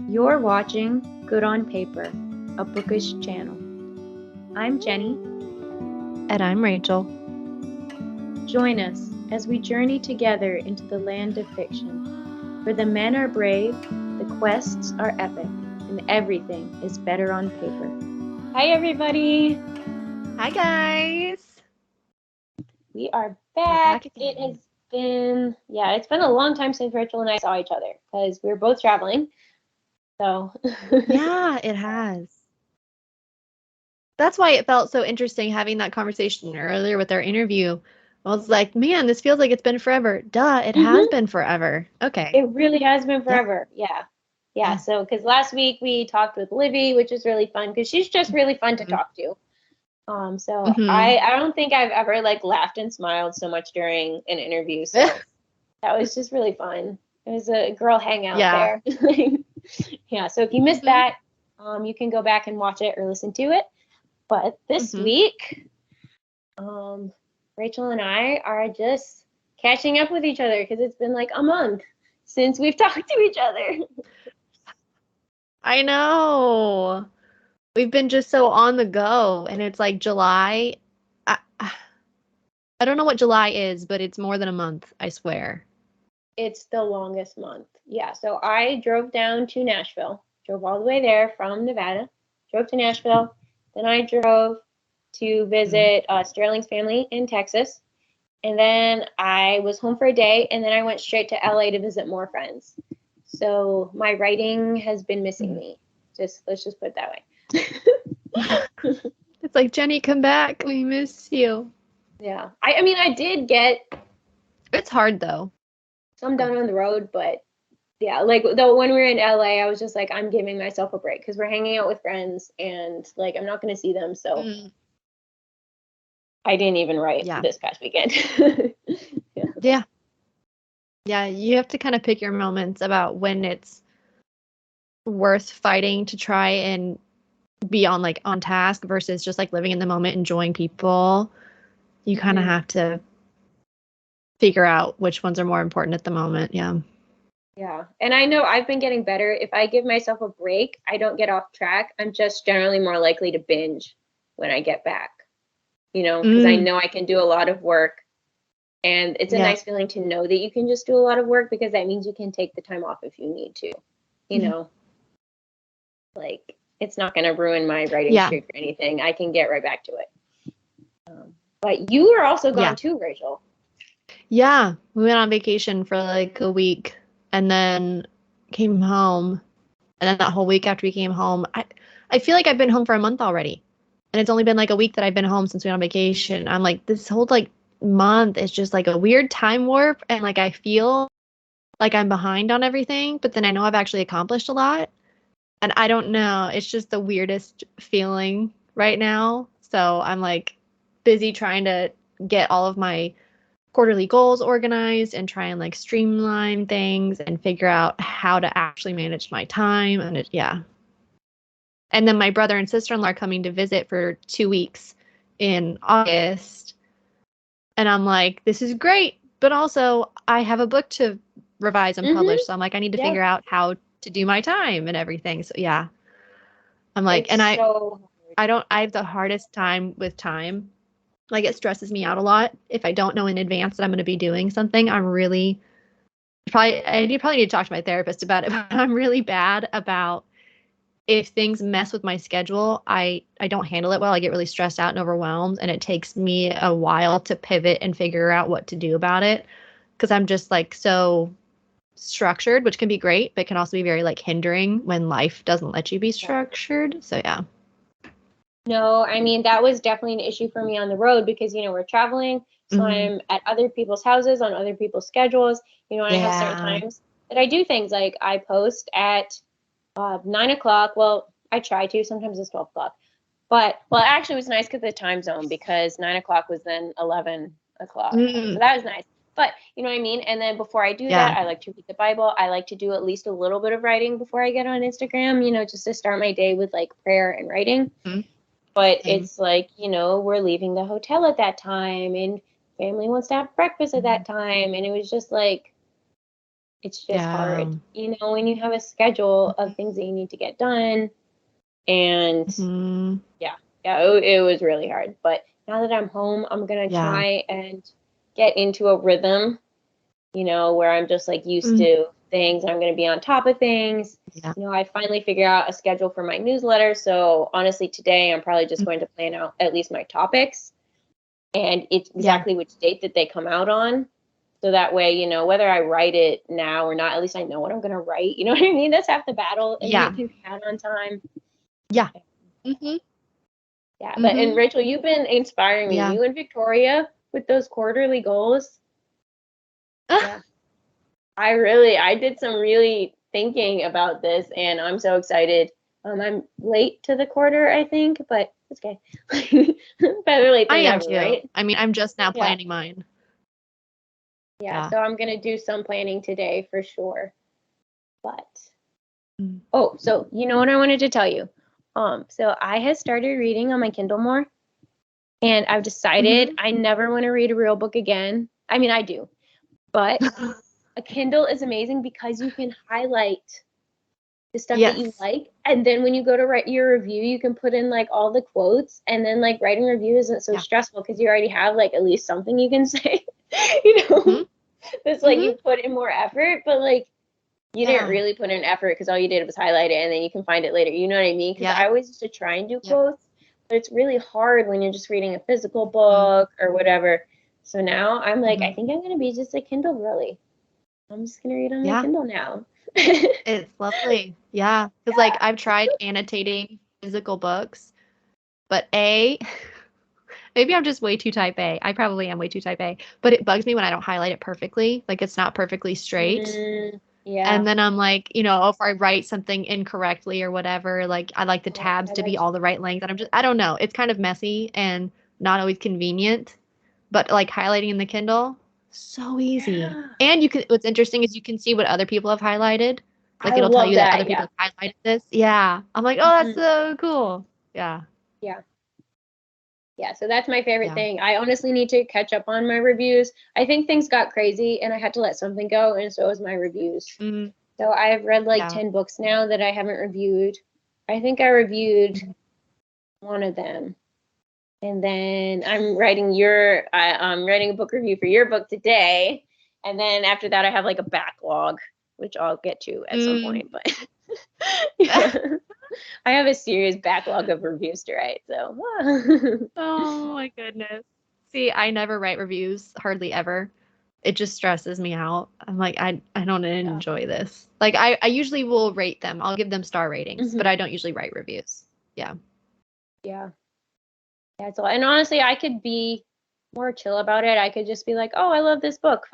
You're watching Good on Paper, a bookish channel. I'm Jenny. And I'm Rachel. Join us as we journey together into the land of fiction, where the men are brave, the quests are epic, and everything is better on paper. Hi, everybody. Hi, guys. We are We're back. back again. It has been, it's been a long time since Rachel and I saw each other because we were both traveling. So, Yeah, it has. That's why it felt so interesting having that conversation earlier with our interview. I was like, man, this feels like it's been forever. Duh, it has been forever. Okay. It really has been forever. Yeah. So, because last week we talked with Livy, which is really fun because she's just really fun to talk to. So I don't think I've ever like laughed and smiled so much during an interview. So that was just really fun. It was a girl hangout there. Yeah. So if you missed that, you can go back and watch it or listen to it. But this week, Rachel and I are just catching up with each other because it's been like a month since we've talked to each other. I know. We've been just so on the go, and it's like July. I don't know what July is, but it's more than a month, I swear. It's the longest month. Yeah. So I drove down to Nashville, drove all the way there from Nevada, drove to Nashville. Then I drove to visit Sterling's family in Texas. And then I was home for a day, and then I went straight to LA to visit more friends. So my writing has been missing me. Let's just put it that way. It's like, Jenny, come back. We miss you. Yeah. I mean, I did get. It's hard though. Some done on the road, but yeah, like though when we were in LA, I was just like, I'm giving myself a break because we're hanging out with friends and like I'm not going to see them. So I didn't even write this past weekend. Yeah, you have to kind of pick your moments about when it's worth fighting to try and be on task versus just like living in the moment, enjoying people. You kind of have to figure out which ones are more important at the moment. Yeah. Yeah. And I know I've been getting better. If I give myself a break, I don't get off track. I'm just generally more likely to binge when I get back, because I know I can do a lot of work. And it's a nice feeling to know that you can just do a lot of work because that means you can take the time off if you need to, like it's not going to ruin my writing streak or anything. I can get right back to it. But you were also gone too, Rachel. Yeah. We went on vacation for like a week and then came home. And then that whole week after we came home, I feel like I've been home for a month already. And it's only been like a week that I've been home since we went on vacation. I'm like, this whole like month is just like a weird time warp. And like, I feel like I'm behind on everything, but then I know I've actually accomplished a lot. And I don't know. It's just the weirdest feeling right now. So I'm like busy trying to get all of my quarterly goals organized and try and like streamline things and figure out how to actually manage my time. And and then my brother and sister-in-law are coming to visit for 2 weeks in August. And I'm like, this is great. But also I have a book to revise and publish. So I'm like, I need to figure out how to do my time and everything. So yeah. I'm like, and I have the hardest time with time. Like it stresses me out a lot. If I don't know in advance that I'm going to be doing something, I probably need to talk to my therapist about it. But I'm really bad about if things mess with my schedule, I don't handle it well. I get really stressed out and overwhelmed, and it takes me a while to pivot and figure out what to do about it because I'm just like so structured, which can be great, but can also be very like hindering when life doesn't let you be structured. So yeah. No, I mean, that was definitely an issue for me on the road because, we're traveling. So I'm at other people's houses on other people's schedules, and I have certain times that I do things like I post at 9:00. Well, I try to. Sometimes it's 12:00. But, well, actually, it was nice because of the time zone because 9:00 was then 11:00. So that was nice. But you know what I mean? And then before I do that, I like to read the Bible. I like to do at least a little bit of writing before I get on Instagram, just to start my day with like prayer and writing. But it's like, we're leaving the hotel at that time and family wants to have breakfast at that time. And it was just like, it's just hard, when you have a schedule of things that you need to get done. And it was really hard. But now that I'm home, I'm going to try and get into a rhythm, where I'm just like used to things. I'm going to be on top of things. I finally figured out a schedule for my newsletter. So honestly, today I'm probably just going to plan out at least my topics and it's exactly which date that they come out on. So that way, whether I write it now or not, at least I know what I'm going to write. You know what I mean? That's half the battle. And it can come out on time. Yeah. Yeah. But, and Rachel, you've been inspiring me. You and Victoria with those quarterly goals. Yeah. I did some really thinking about this and I'm so excited. I'm late to the quarter, I think, but it's okay. Better late than never, right? I mean, I'm just now planning mine. Yeah, so I'm going to do some planning today for sure. But, so you know what I wanted to tell you? So I have started reading on my Kindle more and I've decided I never want to read a real book again. I mean, I do, but a Kindle is amazing because you can highlight the stuff that you like. And then when you go to write your review, you can put in like all the quotes and then like writing a review isn't so stressful because you already have like at least something you can say, It's like you put in more effort, but like you didn't really put in effort because all you did was highlight it and then you can find it later. You know what I mean? Because I always used to try and do quotes, but it's really hard when you're just reading a physical book or whatever. So now I'm like, I think I'm going to be just a Kindle girly. I'm just going to read on my Kindle now. It's lovely. Yeah. Because like I've tried annotating physical books, but maybe I'm just way too type A. I probably am way too type A, but it bugs me when I don't highlight it perfectly. Like it's not perfectly straight. And then I'm like, if I write something incorrectly or whatever, like I like the tabs to be all the right length. And I don't know. It's kind of messy and not always convenient, but like highlighting in the Kindle, so easy. And what's interesting is you can see what other people have highlighted. Like it'll tell you that other people have highlighted this. Yeah. I'm like, oh, that's so cool. Yeah. Yeah, so that's my favorite thing. I honestly need to catch up on my reviews. I think things got crazy and I had to let something go, and so was my reviews. So I've read like 10 books now that I haven't reviewed. I think I reviewed one of them. And then I'm writing a book review for your book today. And then after that, I have like a backlog, which I'll get to at some point. But I have a serious backlog of reviews to write. So, oh my goodness. See, I never write reviews, hardly ever. It just stresses me out. I'm like, I don't enjoy this. Like I usually will rate them. I'll give them star ratings, but I don't usually write reviews. Yeah. So, and honestly, I could be more chill about it. I could just be like, oh, I love this book,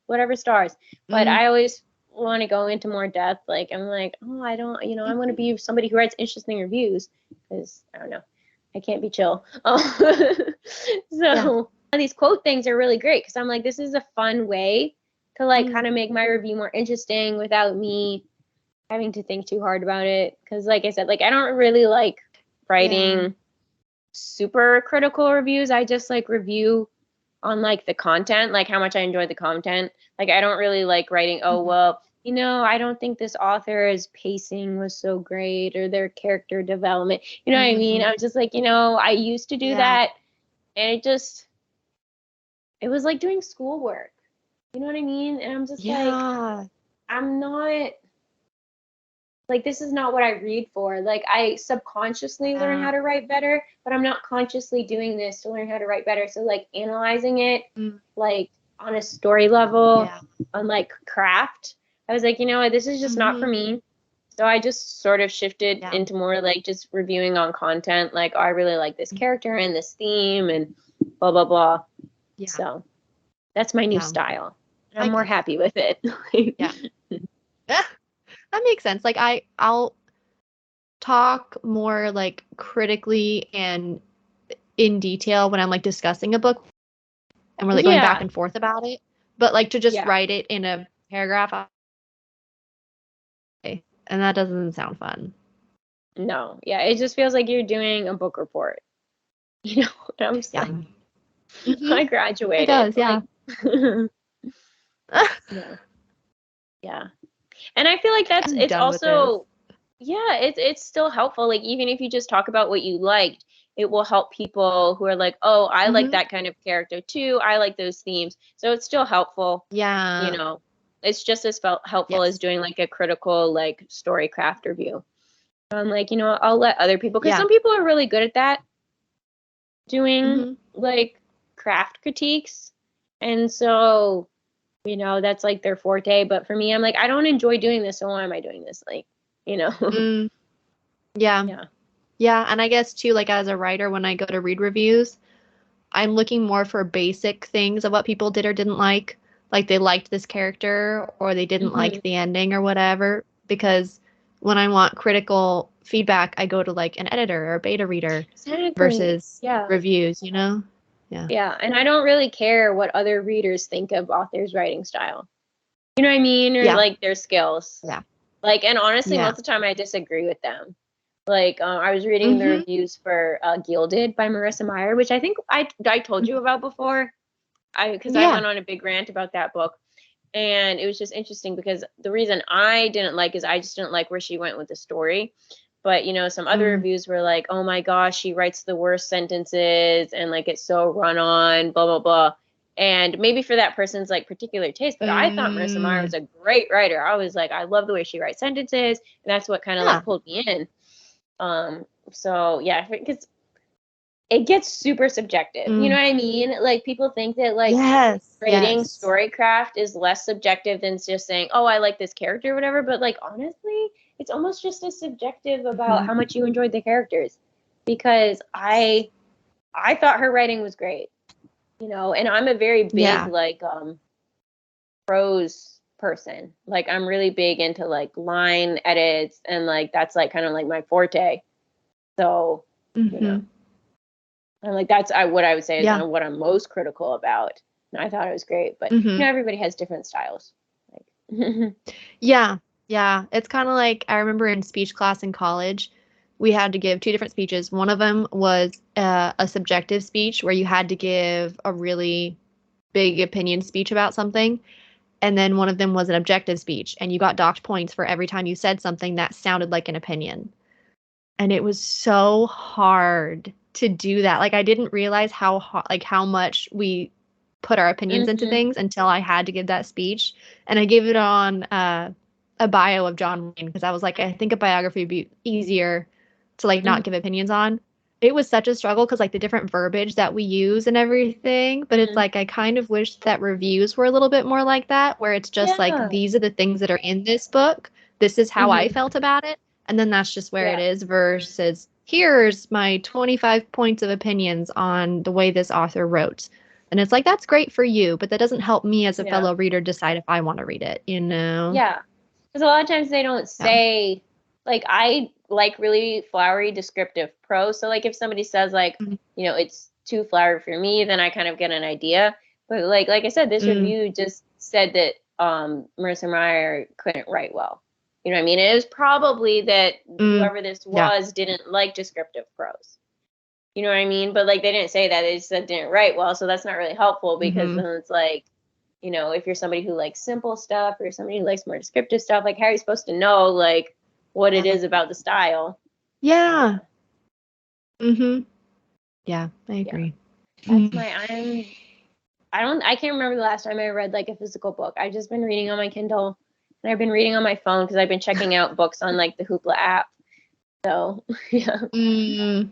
whatever stars. But I always want to go into more depth. Like, I'm like, oh, I don't, I want to be somebody who writes interesting reviews because I don't know, I can't be chill. These quote things are really great because I'm like, this is a fun way to like kind of make my review more interesting without me having to think too hard about it. Because like I said, like I don't really like writing super critical reviews. I just like review on like the content, like how much I enjoyed the content. Like I don't really like writing, oh well, I don't think this author's pacing was so great or their character development. You know what I mean? I'm just like, I used to do that and it was like doing schoolwork. You know what I mean? And I'm just like, I'm not like, this is not what I read for. Like, I subconsciously learn how to write better, but I'm not consciously doing this to learn how to write better. So, like, analyzing it, like, on a story level, on, like, craft, I was like, you know what, this is just not for me. So I just sort of shifted into more, like, just reviewing on content. Like, oh, I really like this character and this theme and blah, blah, blah. Yeah. So that's my new style. I'm more happy with it. That makes sense. Like I'll talk more like critically and in detail when I'm like discussing a book and we're like going back and forth about it. But like to just write it in a paragraph, and that doesn't sound fun. No, it just feels like you're doing a book report. I'm just like, I graduated. It does, yeah. Yeah. And I feel like I'm it's done with this. also, yeah, it's still helpful. Like, even if you just talk about what you liked, it will help people who are like, oh, I like Hmm. that kind of character too. I like those themes. So it's still helpful, you Yeah. know. It's just as helpful as Yes. doing like a critical like story craft review. I'm like, I'll let other people, because Yeah. some people are really good at that, doing Hmm. like craft critiques. And so, that's like their forte. But for me, I'm like, I don't enjoy doing this. So why am I doing this? Like, you know, Mm, yeah. yeah. Yeah. And I guess too, like as a writer, when I go to read reviews, I'm looking more for basic things of what people did or didn't like. Like they liked this character or they didn't Hmm. like the ending or whatever. Because when I want critical feedback, I go to like an editor or a beta reader Exactly. versus Yeah. reviews, you know? Yeah. Yeah. And I don't really care what other readers think of authors' writing style. You know what I mean? Or Yeah. like their skills. Yeah. Like, and honestly, Yeah. most of the time I disagree with them. Like, I was reading the Mm-hmm. reviews for Gilded by Marissa Meyer, which I think I told you about before. Because I Yeah. went on a big rant about that book. And it was just interesting because the reason I didn't like is I just didn't like where she went with the story. But some other Mm, reviews were like, "Oh my gosh, she writes the worst sentences and like it's so run on, blah blah blah." And maybe for that person's like particular taste, but I thought Marissa Meyer mm, was a great writer. I was like, I love the way she writes sentences, and that's what kind of yeah. like pulled me in. So yeah, because it gets super subjective. You know Mm, what I mean? Like, people think that like yes. writing Yes. storycraft is less subjective than just saying, "Oh, I like this character," or whatever. But like, honestly, it's almost just as subjective about Mhm. how much you enjoyed the characters, because I thought her writing was great. And I'm a very big Yeah. like prose person. Like, I'm really big into like line edits, and like that's like kind of like my forte. So, you know, Hmm. I'm like, that's what I would say is kind Yeah. of what I'm most critical about. And I thought it was great, but Hmm. everybody has different styles. Like, Yeah. Yeah. It's kind of like I remember in speech class in college, we had to give two different speeches. One of them was a subjective speech where you had to give a really big opinion speech about something. And then one of them was an objective speech, and you got docked points for every time you said something that sounded like an opinion. And it was so hard to do that. Like I didn't realize how much we put our opinions into hmm things until I had to give that speech. And I gave it on a bio of John Wayne because I was like, I think a biography would be easier to like not give opinions on. It was such a struggle because like the different verbiage that we use and everything, but it's like I kind of wish that reviews were a little bit more like that, where it's just like Yeah. these are the things that are in this book. This is how I hmm felt about it, and then that's just where it Yeah. is versus here's my 25 points of opinions on the way this author wrote. And it's like, that's great for you, but that doesn't help me as a Yeah. fellow reader decide if I want to read it, you know? Yeah. Because a lot of times they don't Yeah. say, like, I like really flowery descriptive prose. So, like, if somebody says, like, Mhm. it's too flowery for me, then I kind of get an idea. But, like I said, this Mm, review just said that Marissa Meyer couldn't write well. You know what I mean? It was probably that mm, whoever this yeah. was didn't like descriptive prose. You know what I mean? But, like, they didn't say that. They just said didn't write well. So that's not really helpful, because Hmm. then it's like, if you're somebody who likes simple stuff or somebody who likes more descriptive stuff, like, how are you supposed to know like what it Yeah. is about the style? Yeah. Yeah, Hmm. Yeah, I yeah. agree. That's Mm. my I can't remember the last time I read like a physical book. I've just been reading on my Kindle, and I've been reading on my phone because I've been checking out books on like the Hoopla app. So yeah, Mm,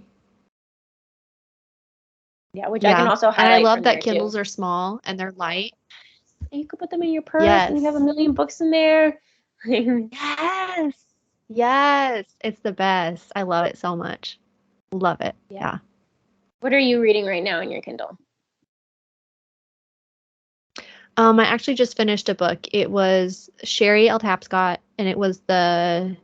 yeah, which I can yeah. also And I highlight love from that there too. Kindles are small and they're light. And you can put them in your purse, and you have a Yes. million books in there. Yes. Yes. It's the best. I love it so much. Love it. Yeah. Yeah. What are you reading right now in your Kindle? I actually just finished a book. It was Sherry L. Tapscott, and it was the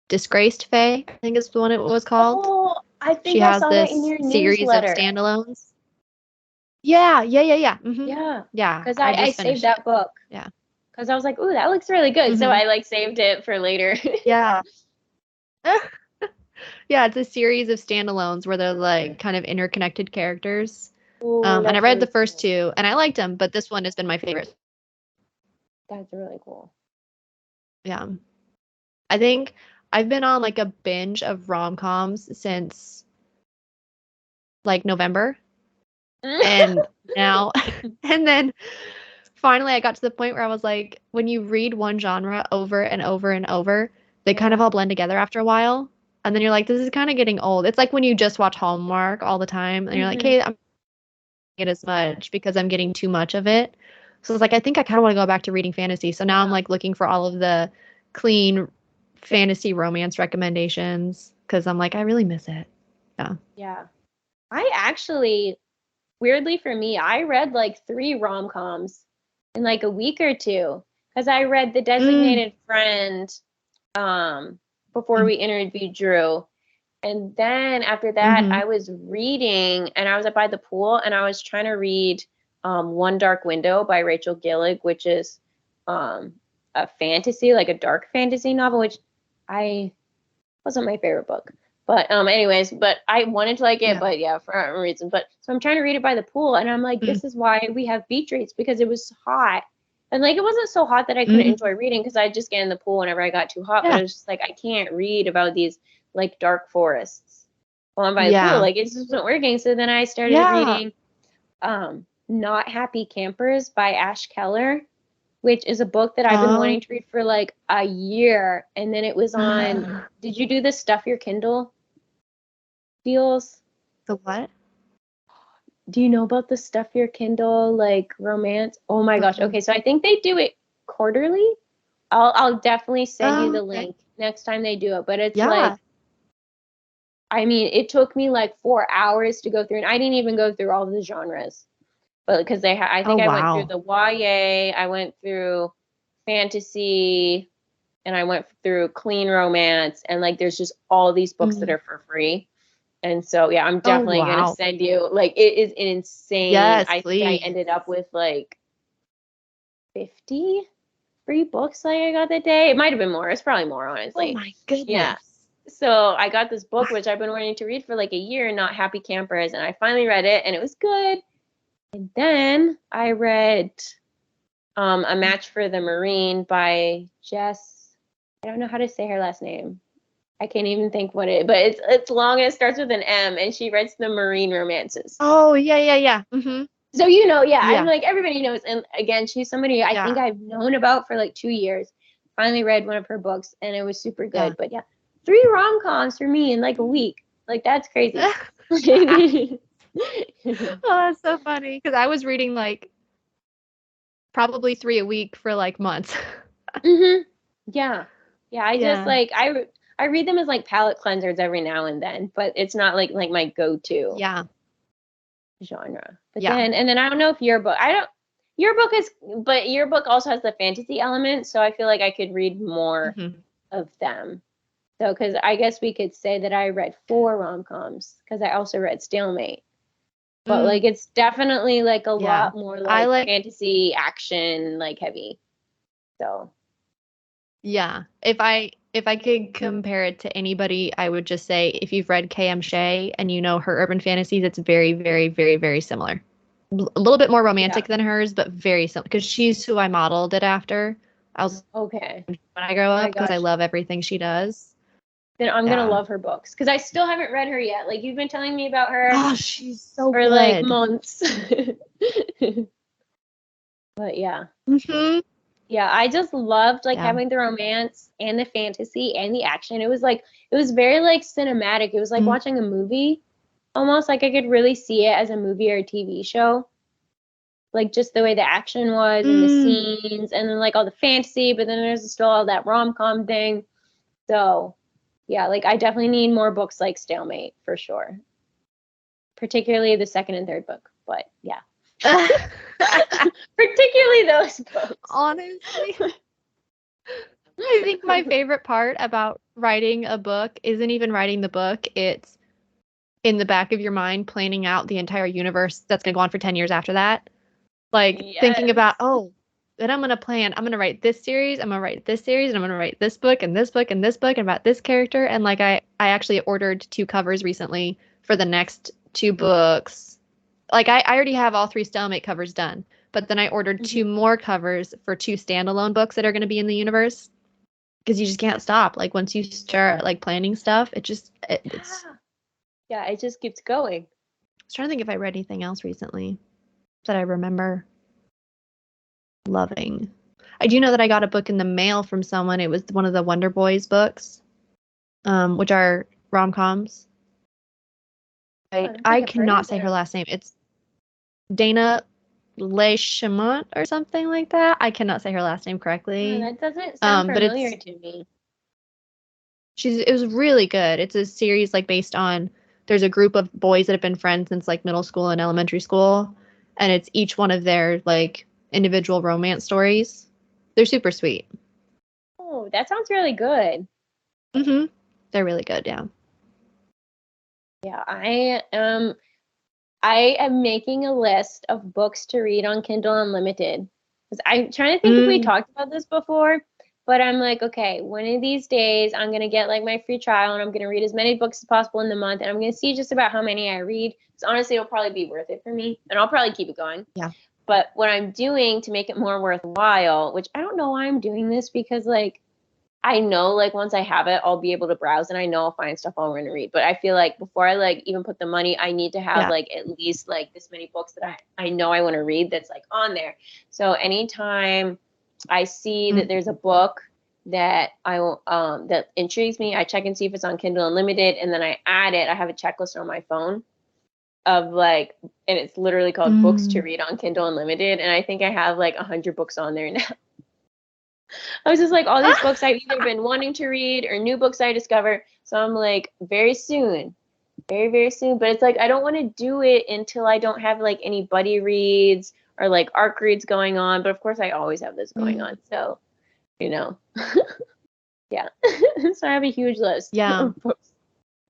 Disgraced Fae, I think is the one it was called. Oh, I She think I has saw that in this your series of newsletter. standalones. Yeah, yeah, yeah, yeah. Yeah, Yeah, because I I just saved finished it. that book Yeah. because I was like, ooh, that looks really good. So Hmm. I like saved it for later. Yeah. Yeah, it's a series of standalones where they're like kind of interconnected characters. Ooh, And I that's read the really first cool. two and I liked them, but this one has been my favorite. That's really cool. Yeah. I think I've been on like a binge of rom-coms since like November. And now, and then finally I got to the point where I was like, when you read one genre over and over and over, they kind of all blend together after a while. And then you're like, this is kind of getting old. It's like when you just watch Hallmark all the time and you're like, hey, I'm not getting it as much because I'm getting too much of it. So it's like, I think I kind of want to go back to reading fantasy. So now I'm like looking for all of the clean fantasy romance recommendations because I'm like, I really miss it. Yeah. Yeah. I actually, weirdly for me, I read like 3 rom-coms in like a week or two because I read The Designated Friend before we interviewed Drew. And then after that, I was reading and I was up by the pool and I was trying to read One Dark Window by Rachel Gillig, which is a fantasy, like a dark fantasy novel, which I wasn't my favorite book. But anyways, but I wanted to like it, but yeah, for a reason. But so I'm trying to read it by the pool and I'm like, this is why we have beach reads because it was hot. And like it wasn't so hot that I couldn't enjoy reading because I'd just get in the pool whenever I got too hot. But it was just like I can't read about these like dark forests while I'm by the pool. Like it just wasn't working. So then I started reading Not Happy Campers by Ash Keller, which is a book that I've been wanting to read for like a year. And then it was on did you do the Stuff Your Kindle deals? The what? Do you know about the Stuff Your Kindle like romance? Oh my gosh. Okay, so I think they do it quarterly. I'll definitely send you the link next time they do it. But it's like I mean, it took me like 4 hours to go through, and I didn't even go through all the genres. But because I think I went through the YA, I went through fantasy, and I went through clean romance, and like there's just all these books that are for free. And so yeah, I'm definitely gonna send you like it is insane. I think I ended up with like 50 free books like I got that day. It might have been more. It's probably more, honestly. Oh my goodness. Yeah. So I got this book which I've been wanting to read for like a year, Not Happy Campers, and I finally read it and it was good. And then I read A Match for the Marine by Jess. I don't know how to say her last name. I can't even think what it, but it's long and it starts with an M, and she writes the marine romances. Oh yeah. So I'm like everybody knows. And again, she's somebody I think I've known about for like 2 years. Finally read one of her books, and it was super good. But yeah, 3 rom-coms for me in like a week. Like that's crazy. Oh, that's so funny because I was reading like probably 3 a week for like months. Yeah. I just like I read them as like palate cleansers every now and then, but it's not like my go-to genre. But then I don't know if your book your book also has the fantasy element, so I feel like I could read more of them. So because I guess we could say that I read 4 rom-coms because I also read Stalemate. But like it's definitely like a lot more like fantasy action like heavy. So yeah, if I could compare it to anybody, I would just say if you've read K.M. Shea and you know her urban fantasies, it's very, very, very, very similar. A little bit more romantic than hers, but very similar because she's who I modeled it after. I was okay when I grow up because I love everything she does. Then I'm gonna love her books because I still haven't read her yet. Like you've been telling me about her. Oh, she's so for good. like months. But yeah. Yeah, I just loved like having the romance and the fantasy and the action. It was very like cinematic. It was like watching a movie. Almost like I could really see it as a movie or a TV show. Like just the way the action was and the scenes and then like all the fantasy, but then there's still all that rom-com thing. So yeah, like I definitely need more books like Stalemate for sure. Particularly the second and third book, but yeah. Particularly those books. Honestly. I think my favorite part about writing a book isn't even writing the book. It's in the back of your mind planning out the entire universe that's going to go on for 10 years after that. Like thinking about, then I'm going to write this series, I'm going to write this series, and I'm going to write this book and this book and this book and about this character. And like I actually ordered 2 covers recently for the next 2 books. Like I already have all 3 Stalemate covers done, but then I ordered 2 more covers for 2 standalone books that are going to be in the universe because you just can't stop. Like once you start like planning stuff, it's yeah, it just keeps going. I was trying to think if I read anything else recently that I remember loving. I do know that I got a book in the mail from someone. It was one of the Wonder Boys books, which are rom-coms. I cannot say her last name. It's Dana Leishemont or something like that. I cannot say her last name correctly. Oh, that doesn't sound familiar to me. It was really good. It's a series like based on there's a group of boys that have been friends since like middle school and elementary school, and it's each one of their like individual romance stories. They're super sweet. Oh, that sounds really good. They're really good, yeah. Yeah, I am making a list of books to read on Kindle Unlimited. Because I'm trying to think if we talked about this before, but I'm like, okay, one of these days I'm gonna get like my free trial and I'm gonna read as many books as possible in the month, and I'm gonna see just about how many I read. So honestly, it'll probably be worth it for me, and I'll probably keep it going. Yeah. But what I'm doing to make it more worthwhile, which I don't know why I'm doing this, because like I know like once I have it, I'll be able to browse and I know I'll find stuff I want to read. But I feel like before I like even put the money, I need to have like at least like this many books that I know I want to read that's like on there. So anytime I see that there's a book that that intrigues me, I check and see if it's on Kindle Unlimited, and then I add it. I have a checklist on my phone of like, and it's literally called books to read on Kindle Unlimited, and I think I have like 100 books on there now. I was just like, all these books I've either been wanting to read or new books I discover. So I'm like, very soon, very, very soon. But it's like, I don't want to do it until I don't have like any buddy reads or like ARC reads going on. But of course, I always have this going on. So, you know, yeah. So I have a huge list of books.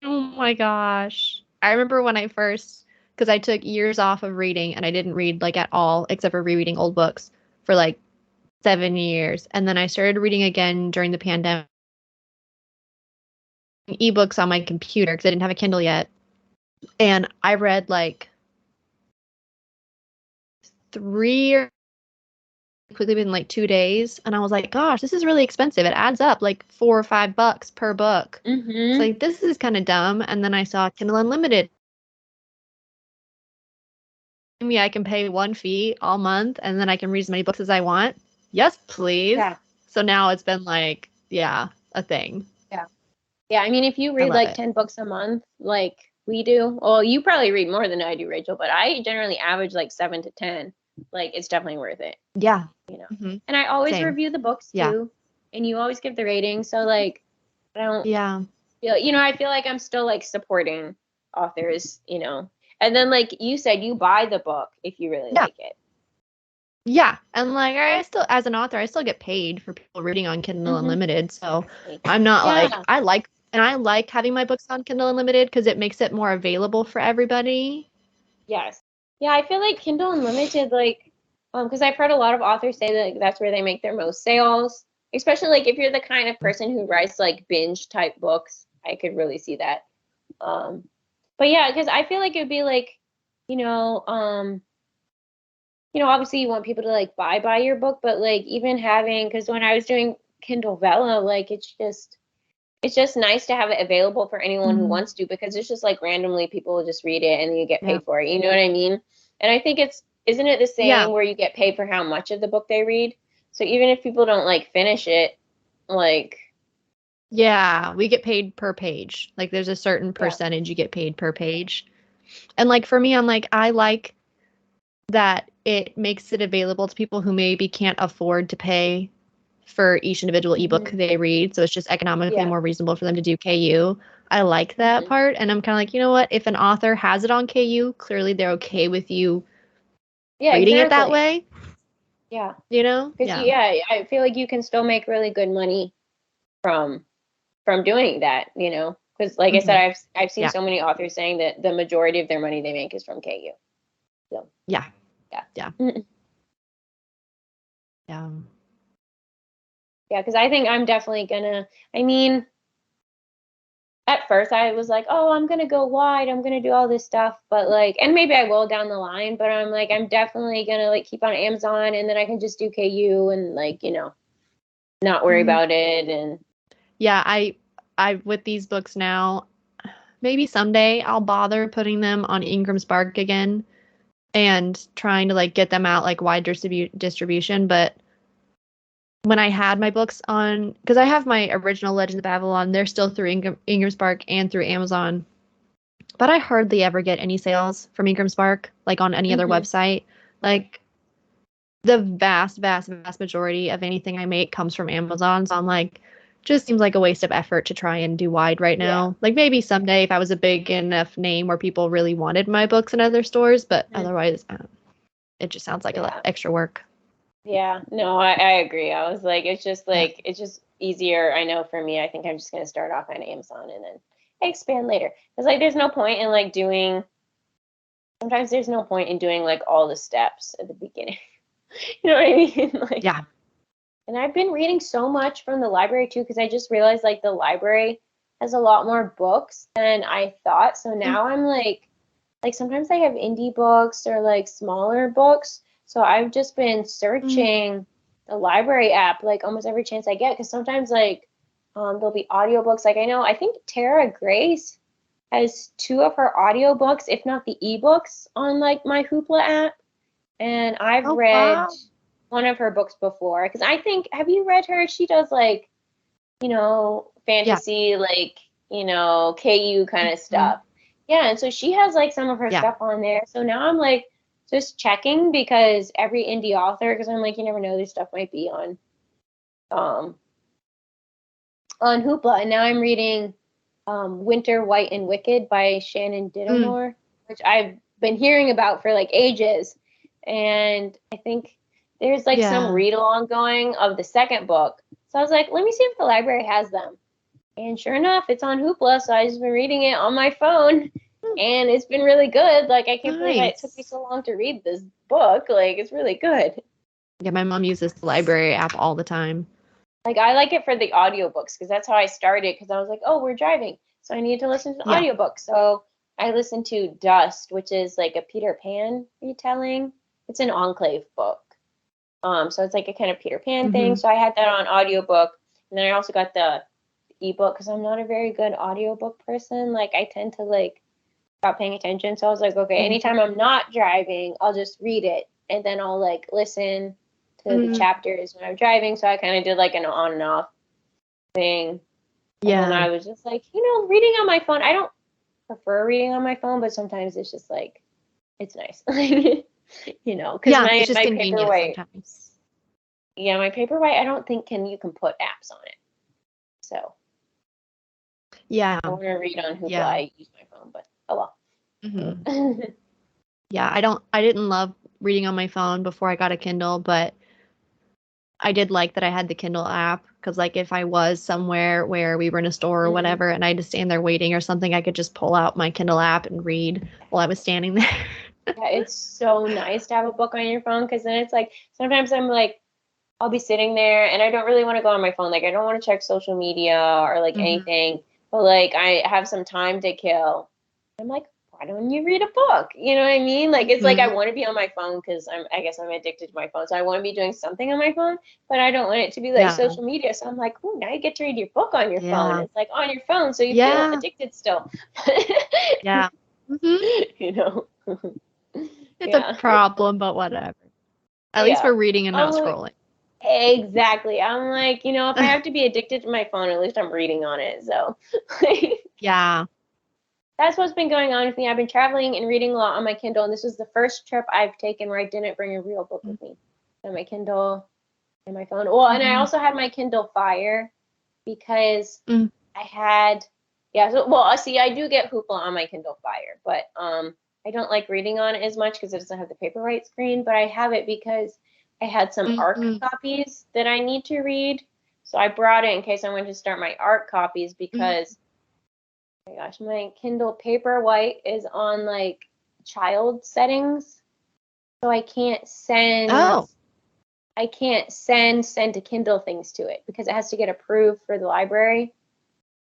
Oh my gosh. I remember when I first, because I took years off of reading and I didn't read like at all, except for rereading old books for like 7 years. And then I started reading again during the pandemic, ebooks on my computer because I didn't have a Kindle yet. And I read like 3 or quickly within like 2 days. And I was like, gosh, this is really expensive. It adds up like $4 or $5 per book. It's like, this is kind of dumb. And then I saw Kindle Unlimited. Yeah, I can pay one fee all month and then I can read as many books as I want. Yes, please. Yeah. So now it's been like, a thing. Yeah. Yeah. I mean, if you read like 10 books a month, like we do, well, you probably read more than I do, Rachel, but I generally average like 7 to 10. Like, it's definitely worth it. Yeah. You know, and I always review the books too, and you always give the rating. So like, I don't feel, I feel like I'm still like supporting authors, and then like you said, you buy the book if you really like it. Yeah. And like, I still, as an author, I still get paid for people reading on Kindle Unlimited. So I'm not like, I like having my books on Kindle Unlimited because it makes it more available for everybody. Yes. Yeah. I feel like Kindle Unlimited, like, because I've heard a lot of authors say that that's where they make their most sales, especially like if you're the kind of person who writes like binge type books. I could really see that. But yeah, because I feel like it'd be like, obviously you want people to like buy your book, but like even having, because when I was doing Kindle Vella, like it's just nice to have it available for anyone who wants to, because it's just like randomly people will just read it and then you get paid for it. You know what I mean? And I think isn't it the same where you get paid for how much of the book they read? So even if people don't like finish it, like. Yeah, we get paid per page. Like there's a certain percentage you get paid per page. And like for me, I'm like, I like that it makes it available to people who maybe can't afford to pay for each individual ebook they read. So it's just economically more reasonable for them to do KU. I like that part. And I'm kind of like, you know what? If an author has it on KU, clearly they're okay with you reading it that way. Yeah. You know? Because I feel like you can still make really good money from doing that, because like I said, I've seen so many authors saying that the majority of their money they make is from KU. So yeah. Yeah, because I think I'm definitely gonna. I mean, at first I was like, oh, I'm gonna go wide, I'm gonna do all this stuff, but like, and maybe I will down the line, but I'm like, I'm definitely gonna like keep on Amazon, and then I can just do KU and like, not worry about it. And yeah, I with these books now, maybe someday I'll bother putting them on Ingram Spark again and trying to like get them out like wide distribution. But when I had my books on, because I have my original Legends of Babylon, they're still through Ingram Spark and through Amazon. But I hardly ever get any sales from Ingram Spark, like on any other website. Like the vast majority of anything I make comes from Amazon. So I'm like, just seems like a waste of effort to try and do wide right now. Yeah. Like maybe someday if I was a big enough name where people really wanted my books in other stores, but otherwise, it just sounds like a lot extra work. Yeah, no, I agree. I was like, it's just like, it's just easier. I know for me, I think I'm just going to start off on Amazon and then expand later. It's like, there's no point in like sometimes there's no point in doing like all the steps at the beginning. You know what I mean? Like, yeah. And I've been reading so much from the library too, because I just realized like the library has a lot more books than I thought. So now I'm like sometimes they have indie books or like smaller books. So I've just been searching the library app like almost every chance I get, because sometimes like there'll be audiobooks. Like I think Tara Grace has 2 of her audiobooks, if not the ebooks, on like my Hoopla app. And I've read one of her books before, because I think, have you read her? She does like, fantasy, like, KU kind of stuff. Yeah, and so she has like some of her stuff on there. So now I'm like just checking, because every indie author, because I'm like, you never know, this stuff might be on Hoopla. And now I'm reading Winter, White, and Wicked by Shannon Dittonor, which I've been hearing about for like ages. And I think there's like some read along going of the second book. So I was like, let me see if the library has them. And sure enough, it's on Hoopla. So I just been reading it on my phone, and it's been really good. Like, I can't believe it took me so long to read this book. Like, it's really good. Yeah, my mom uses the library app all the time. Like, I like it for the audiobooks, because that's how I started, because I was like, oh, we're driving, so I need to listen to the audiobook. So I listened to Dust, which is like a Peter Pan retelling. It's an Enclave book. So it's like a kind of Peter Pan thing. So I had that on audiobook. And then I also got the ebook, because I'm not a very good audiobook person. Like, I tend to like stop paying attention. So I was like, okay, anytime I'm not driving, I'll just read it, and then I'll like listen to the chapters when I'm driving. So I kind of did like an on and off thing. Yeah. And then I was just like, reading on my phone, I don't prefer reading on my phone, but sometimes it's just like, it's nice. Because it's just my convenient Paperwhite, sometimes. Yeah, my Paperwhite, I don't think you can put apps on it. So yeah, I want to read on Hoopla. I use my phone, but oh well. Yeah, I didn't love reading on my phone before I got a Kindle, but I did like that I had the Kindle app, because like if I was somewhere where we were in a store or whatever and I had to stand there waiting or something, I could just pull out my Kindle app and read while I was standing there. Yeah, it's so nice to have a book on your phone, because then it's like sometimes I'm like, I'll be sitting there and I don't really want to go on my phone. Like, I don't want to check social media or like anything, but like I have some time to kill. I'm like, why don't you read a book? You know what I mean? Like, it's like I want to be on my phone because I guess I'm addicted to my phone. So I want to be doing something on my phone, but I don't want it to be like social media. So I'm like, oh, now you get to read your book on your phone. It's like on your phone, so you feel addicted still. Yeah. It's a problem, but whatever. At least we're reading and not scrolling. Exactly. I'm like, if I have to be addicted to my phone, at least I'm reading on it. So yeah. That's what's been going on with me. I've been traveling and reading a lot on my Kindle, and this was the first trip I've taken where I didn't bring a real book with me. On my Kindle and my phone. Well, and I also had my Kindle Fire, because I had I do get Hoopla on my Kindle Fire, but I don't like reading on it as much because it doesn't have the Paperwhite screen, but I have it because I had some ARC copies that I need to read. So I brought it in case I wanted to start my ARC copies, because oh my gosh, my Kindle Paperwhite is on like child settings. So I can't send send to Kindle things to it, because it has to get approved for the library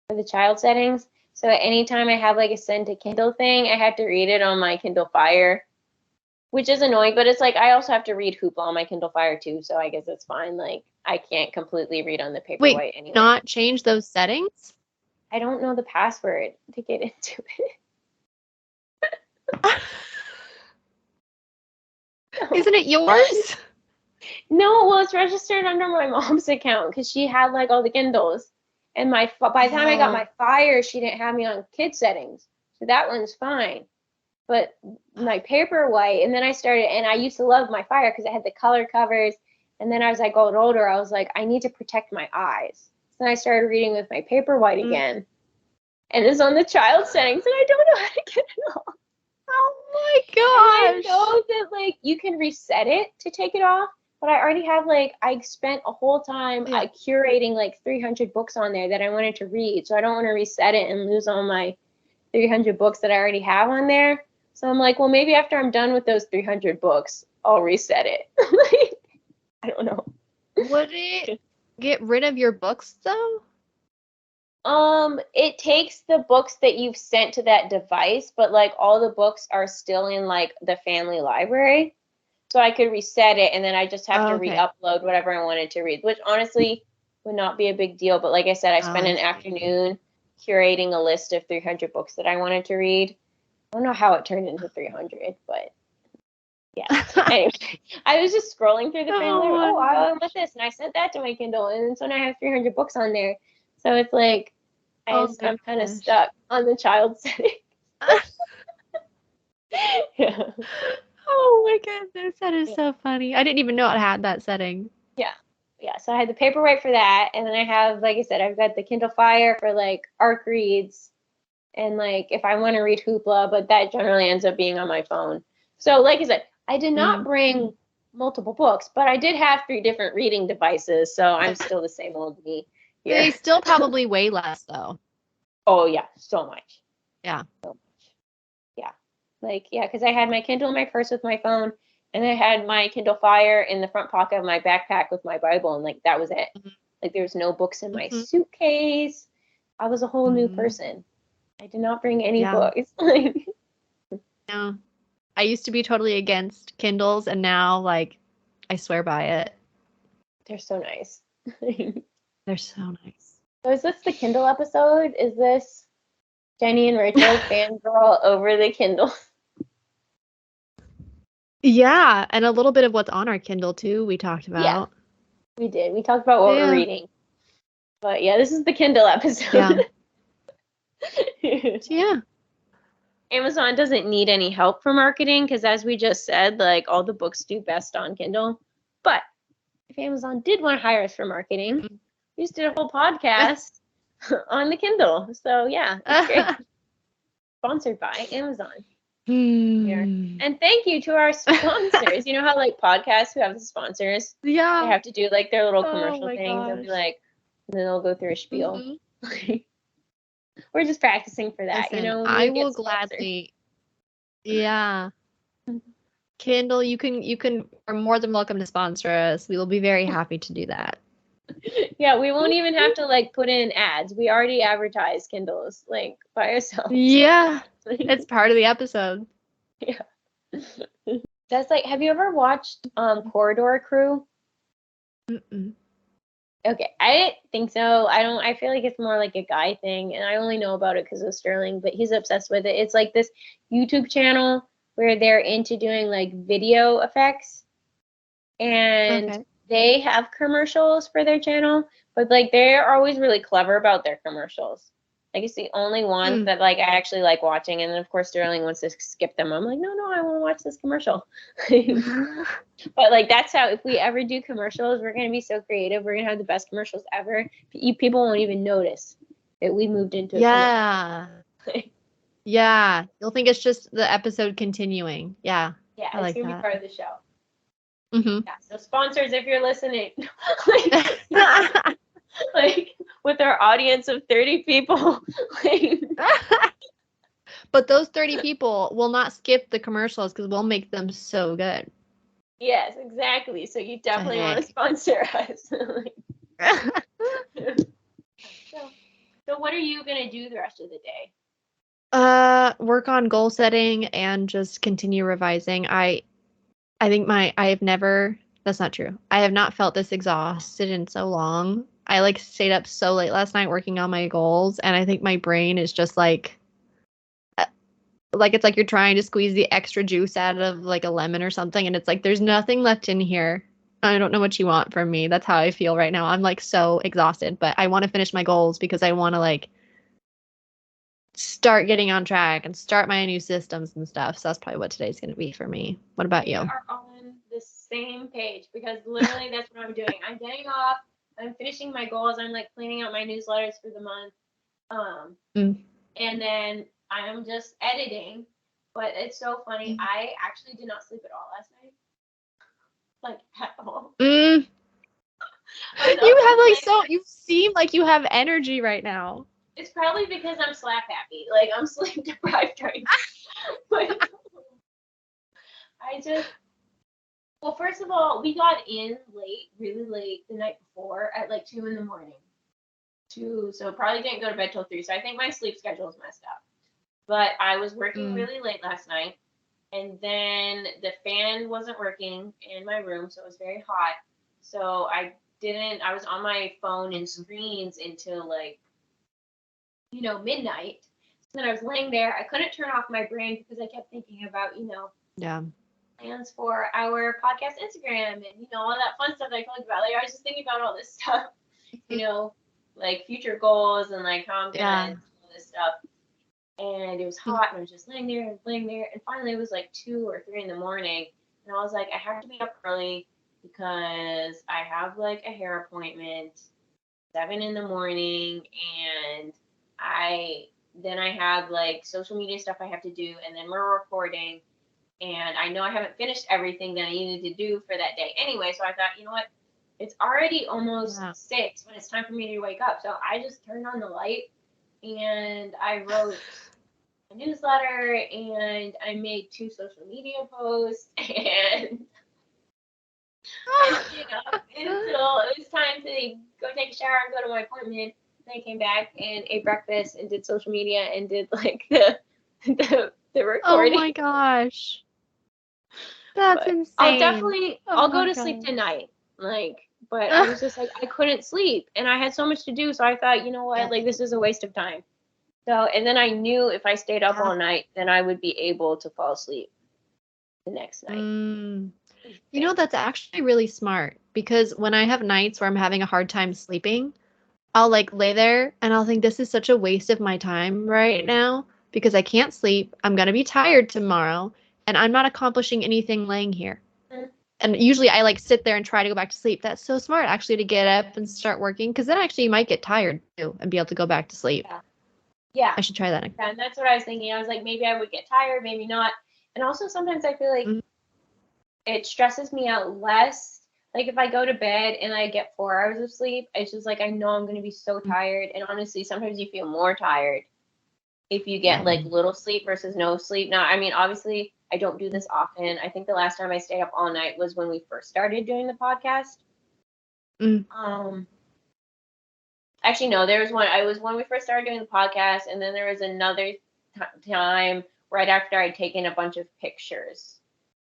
for the child settings. So at any time I have like a send to Kindle thing, I have to read it on my Kindle Fire, which is annoying, but it's like I also have to read Hoopla on my Kindle Fire too, so I guess it's fine. Like I can't completely read on the Paperwhite Wait, anyway. not change those settings? I don't know the password to get into it. Isn't it yours? No, well, it's registered under my mom's account because she had like all the Kindles. And by the time I got my Fire, she didn't have me on kid settings. So that one's fine. But my Paperwhite, and then I started, and I used to love my Fire because it had the color covers. And then as I got older, I was like, I need to protect my eyes. So then I started reading with my Paperwhite again. And it's on the child settings, and I don't know how to get it off. Oh my I gosh. know that like you can reset it to take it off, but I already have like I spent a whole time curating like 300 books on there that I wanted to read, so I don't want to reset it and lose all my 300 books that I already have on there. So I'm like, well, maybe after I'm done with those 300 books, I'll reset it. I don't know. Would it get rid of your books though? It takes the books that you've sent to that device, but like all the books are still in like the family library. So I could reset it and then I just have to re-upload whatever I wanted to read, which honestly would not be a big deal. But like I said, I spent an afternoon curating a list of 300 books that I wanted to read. I don't know how it turned into 300, but yeah. Anyway, I was just scrolling through the family. Oh, I want this, and I sent that to my Kindle, and so now I have 300 books on there. So it's like I'm kind of stuck on the child setting. Yeah. Oh my goodness, that is so funny. I didn't even know it had that setting. Yeah, so I had the Paperwhite for that, and then I have, like I said, I've got the Kindle Fire for like ARC reads, and like if I want to read Hoopla, but that generally ends up being on my phone. So like I said, I did not bring multiple books, but I did have 3 different reading devices, so I'm still the same old me here. They still probably weigh less though. Oh yeah, so much. Yeah. So much. Yeah. Like, yeah, because I had my Kindle in my purse with my phone, and I had my Kindle Fire in the front pocket of my backpack with my Bible, and like that was it. Like there was no books in my suitcase. I was a whole new person. I did not bring any books. No. I used to be totally against Kindles, and now like I swear by it. They're so nice. They're so nice. So is this the Kindle episode? Is this Jenny and Rachel fangirl over the Kindle? Yeah, and a little bit of what's on our Kindle too, we talked about. Yeah, we did. We talked about what we're reading. But yeah, this is the Kindle episode. Yeah. Amazon doesn't need any help for marketing because, as we just said, like all the books do best on Kindle. But if Amazon did want to hire us for marketing, we just did a whole podcast on the Kindle. So yeah, it's great. Sponsored by Amazon. And thank you to our sponsors. You know how like podcasts who have the sponsors, they have to do like their little commercial things. They'll be like, and then they'll go through a spiel. We're just practicing for that. Listen, you know, I will gladly. Yeah. Kindle, you are more than welcome to sponsor us. We will be very happy to do that. Yeah, we won't even have to like put in ads. We already advertise Kindles like by ourselves. Yeah. It's part of the episode. Yeah. That's like, have you ever watched Corridor Crew? Okay, I didn't think so. I feel like it's more like a guy thing, and I only know about it because of Sterling, but he's obsessed with it. It's like this YouTube channel where they're into doing like video effects, and they have commercials for their channel, but like they're always really clever about their commercials. Like it's the only one that like I actually like watching, and then of course Sterling wants to skip them. I'm like, no, I want to watch this commercial. But like that's how, if we ever do commercials, we're gonna be so creative. We're gonna have the best commercials ever. People won't even notice that we moved into a yeah, you'll think it's just the episode continuing. Yeah, it's gonna be part of the show. Yeah, so sponsors, if you're listening, like with our audience of 30 people. But those 30 people will not skip the commercials because we'll make them so good. Yes, exactly. So you definitely want to sponsor us. So So what are you gonna do the rest of the day? Work on goal setting and just continue revising. I think I have never, that's not true. I have not felt this exhausted in so long. I like stayed up so late last night working on my goals, and I think my brain is just like it's like you're trying to squeeze the extra juice out of like a lemon or something, and it's like there's nothing left in here. I don't know what you want from me. That's how I feel right now. I'm like so exhausted, but I want to finish my goals because I want to like start getting on track and start my new systems and stuff. So that's probably what today's going to be for me. What about We you? are on the same page because literally that's what I'm doing. I'm getting off. I'm finishing my goals. I'm like planning out my newsletters for the month. Mm. And then I'm just editing. But it's so funny. Mm. I actually did not sleep at all last night. Like at all. Mm. I was You up have like late. so you seem like you have energy right now. It's probably because I'm slap happy. Like I'm sleep deprived right now. But I just well, first of all, we got in late, really late the night before at like 2 in the morning. 2, so probably didn't go to bed till 3. So I think my sleep schedule is messed up. But I was working Mm. really late last night, and then the fan wasn't working in my room, so it was very hot. So I was on my phone and screens until like, midnight. So then I was laying there. I couldn't turn off my brain because I kept thinking about, Yeah. plans for our podcast Instagram and, all that fun stuff that I told you about. Like I was just thinking about all this stuff, like future goals and like how I'm gonna do all this stuff. And it was hot and I was just laying there and laying there. And finally it was like 2 or 3 in the morning. And I was like, I have to be up early because I have like a hair appointment 7 in the morning, and then I have like social media stuff I have to do, and then we're recording, and I know I haven't finished everything that I needed to do for that day anyway. So I thought, you know what? It's already almost 6 when it's time for me to wake up. So I just turned on the light and I wrote a newsletter and I made 2 social media posts and I stayed up until it was time to go take a shower and go to my appointment. Then I came back and ate breakfast and did social media and did like the recording. Oh my gosh. That's But insane. I'll go to sleep tonight. But I was just like, I couldn't sleep and I had so much to do. So I thought, you know what, like this is a waste of time. So, and then I knew if I stayed up all night, then I would be able to fall asleep the next night. That's actually really smart because when I have nights where I'm having a hard time sleeping, I'll like lay there and I'll think this is such a waste of my time right now because I can't sleep. I'm going to be tired tomorrow and I'm not accomplishing anything laying here. And usually I like sit there and try to go back to sleep. That's so smart actually to get up and start working because then actually you might get tired too and be able to go back to sleep. Yeah. I should try that. Yeah, and that's what I was thinking. I was like, maybe I would get tired, maybe not. And also sometimes I feel like it stresses me out less. Like if I go to bed and I get 4 hours of sleep, it's just like I know I'm going to be so tired. And honestly, sometimes you feel more tired if you get like little sleep versus no sleep. Now, I mean, obviously, I don't do this often. I think the last time I stayed up all night was when we first started doing the podcast. Actually, no, there was one. I was when we first started doing the podcast, and then there was another time right after I'd taken a bunch of pictures.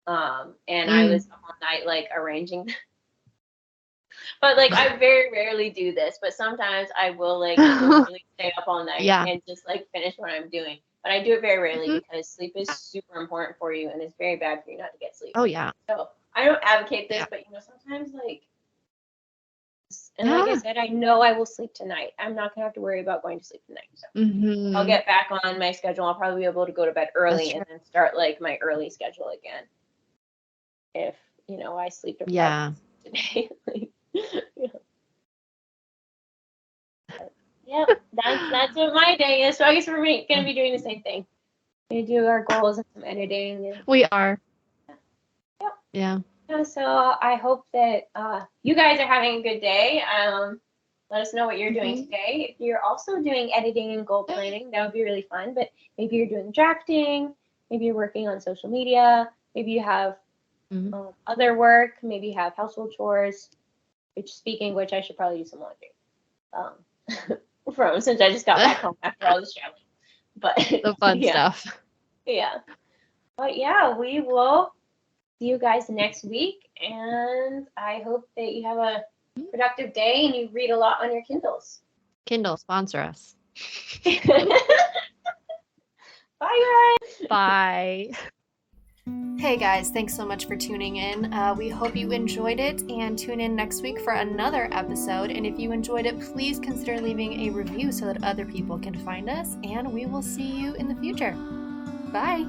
And I was up all night like arranging. But like I very rarely do this, but sometimes I will like literally stay up all night and just like finish what I'm doing. But I do it very rarely because sleep is super important for you and it's very bad for you not to get sleep. Oh yeah. So I don't advocate this, but sometimes like like I said, I know I will sleep tonight. I'm not gonna have to worry about going to sleep tonight. So I'll get back on my schedule. I'll probably be able to go to bed early and then start like my early schedule again. If I sleep deprived today. That's what my day is. So I guess we're gonna be doing the same thing. We do our goals and some editing. We are. Yeah. So I hope that you guys are having a good day. Let us know what you're doing today. If you're also doing editing and goal planning, that would be really fun. But maybe you're doing drafting. Maybe you're working on social media. Maybe you have other work. Maybe you have household chores. Which, speaking which, I should probably do some laundry. from since I just got back home after all this traveling. But The fun stuff. Yeah. But yeah, we will see you guys next week, and I hope that you have a productive day and you read a lot on your Kindles. Kindle, sponsor us. Bye, guys. Bye. Hey guys, thanks so much for tuning in. We hope you enjoyed it, and tune in next week for another episode. And if you enjoyed it, please consider leaving a review so that other people can find us, and we will see you in the future. Bye.